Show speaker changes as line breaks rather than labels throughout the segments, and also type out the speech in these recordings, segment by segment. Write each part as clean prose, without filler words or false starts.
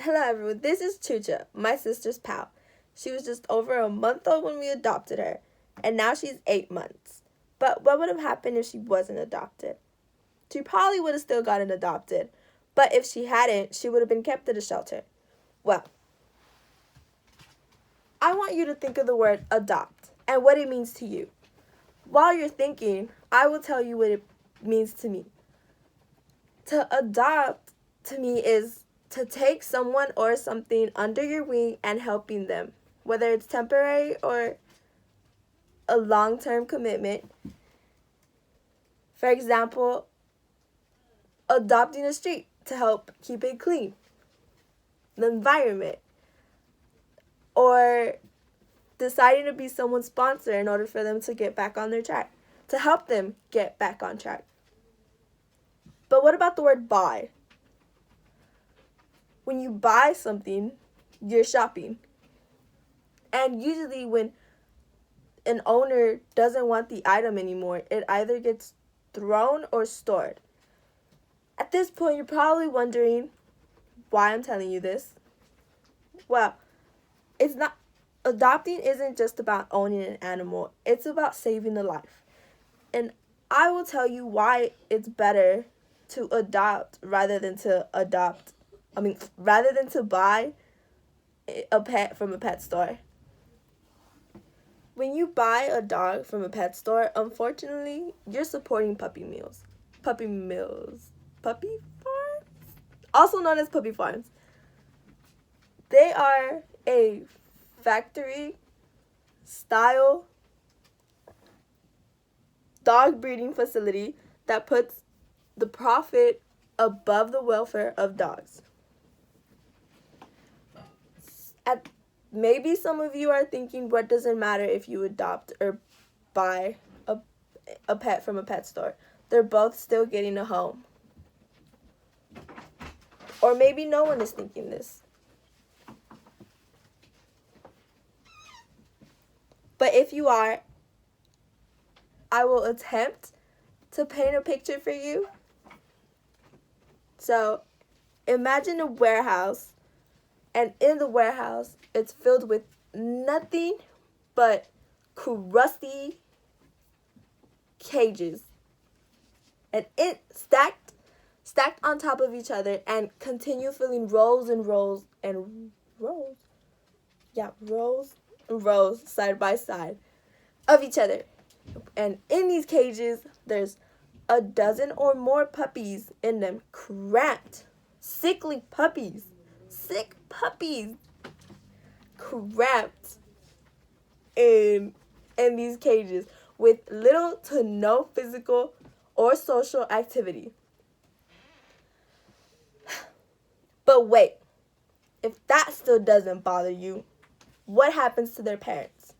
Hello everyone, this is Chucha, my sister's pal. She was just over a month old when we adopted her, and now she's 8 months. But what would have happened if she wasn't adopted? She probably would have still gotten adopted, but if she hadn't, she would have been kept at a shelter. Well, I want you to think of the word adopt and what it means to you. While you're thinking, I will tell you what it means to me. To adopt, to me, is to take someone or something under your wing and helping them, whether it's temporary or a long-term commitment. For example, adopting a street to help keep it clean, the environment, or deciding to be someone's sponsor in order for them to get back on their track, to help them get back on track. But what about the word buy? When you buy something, you're shopping. And usually when an owner doesn't want the item anymore, it either gets thrown or stored. At this point, you're probably wondering why I'm telling you this. Well, it's not adopting isn't just about owning an animal. It's about saving a life. And I will tell you why it's better to adopt rather than to buy a pet from a pet store. When you buy a dog from a pet store, unfortunately, you're supporting puppy farms, also known as puppy farms. They are a factory style dog breeding facility that puts the profit above the welfare of dogs. Maybe some of you are thinking, what does it matter if you adopt or buy a pet from a pet store? They're both still getting a home. Or maybe no one is thinking this. But if you are, I will attempt to paint a picture for you. So imagine a warehouse, and in the warehouse, it's filled with nothing but crusty cages. And it stacked on top of each other and continue filling rows and rows and rows. Yeah, rows and rows side by side of each other. And in these cages, there's a dozen or more puppies in them, cramped, sickly puppies, sick puppies, cramped in these cages with little to no physical or social activity. But wait, if that still doesn't bother you, what happens to their parents?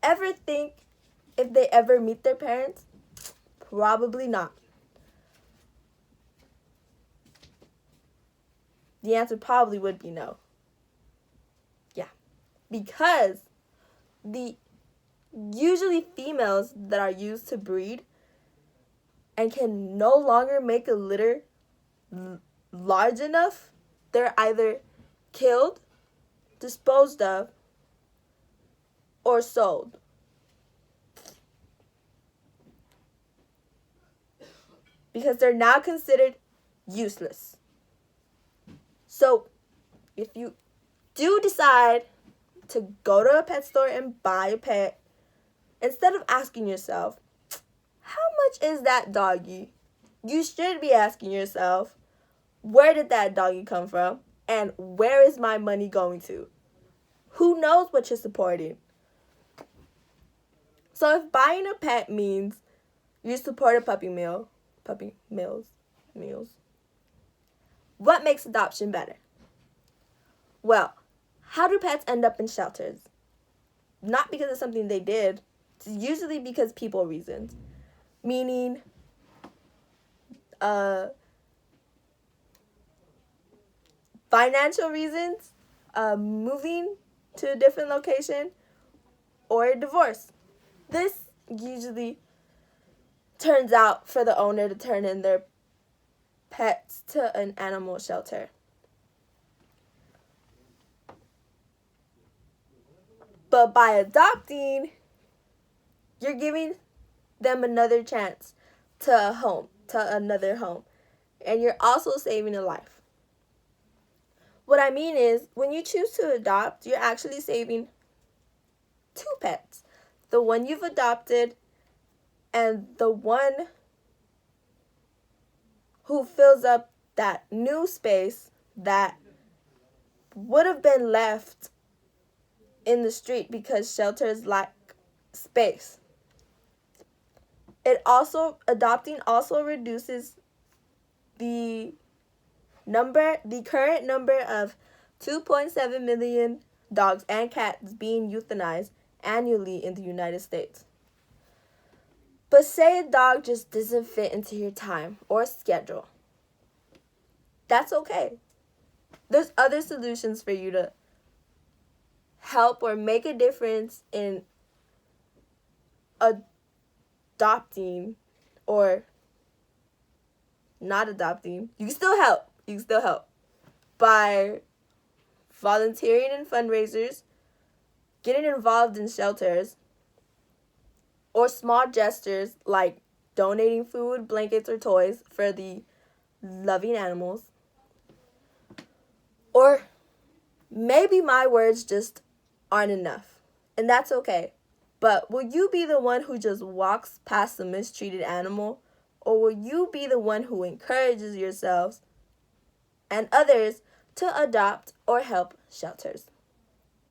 Ever think if they ever meet their parents? Probably not. The answer probably would be no. Yeah. Because usually females that are used to breed and can no longer make a litter large enough, they're either killed, disposed of, or sold. Because they're now considered useless. So, if you do decide to go to a pet store and buy a pet, instead of asking yourself, how much is that doggy? You should be asking yourself, where did that doggy come from? And where is my money going to? Who knows what you're supporting? So if buying a pet means you support a puppy mills, what makes adoption better? Well, how do pets end up in shelters? Not because of something they did. It's usually because people reasons. Meaning, financial reasons, moving to a different location, or a divorce. This usually turns out for the owner to turn in their pets to an animal shelter. But by adopting, you're giving them another chance to a home, to another home. And you're also saving a life. What I mean is, when you choose to adopt, you're actually saving two pets. The one you've adopted and the one who fills up that new space that would have been left in the street because shelters lack space. Adopting also reduces the current number of 2.7 million dogs and cats being euthanized annually in the United States. But say a dog just doesn't fit into your time or schedule. That's okay. There's other solutions for you to help or make a difference in adopting or not adopting. You can still help. By volunteering in fundraisers, getting involved in shelters, or small gestures like donating food, blankets, or toys for the loving animals. Or maybe my words just aren't enough, and that's okay. But will you be the one who just walks past the mistreated animal, or will you be the one who encourages yourselves and others to adopt or help shelters?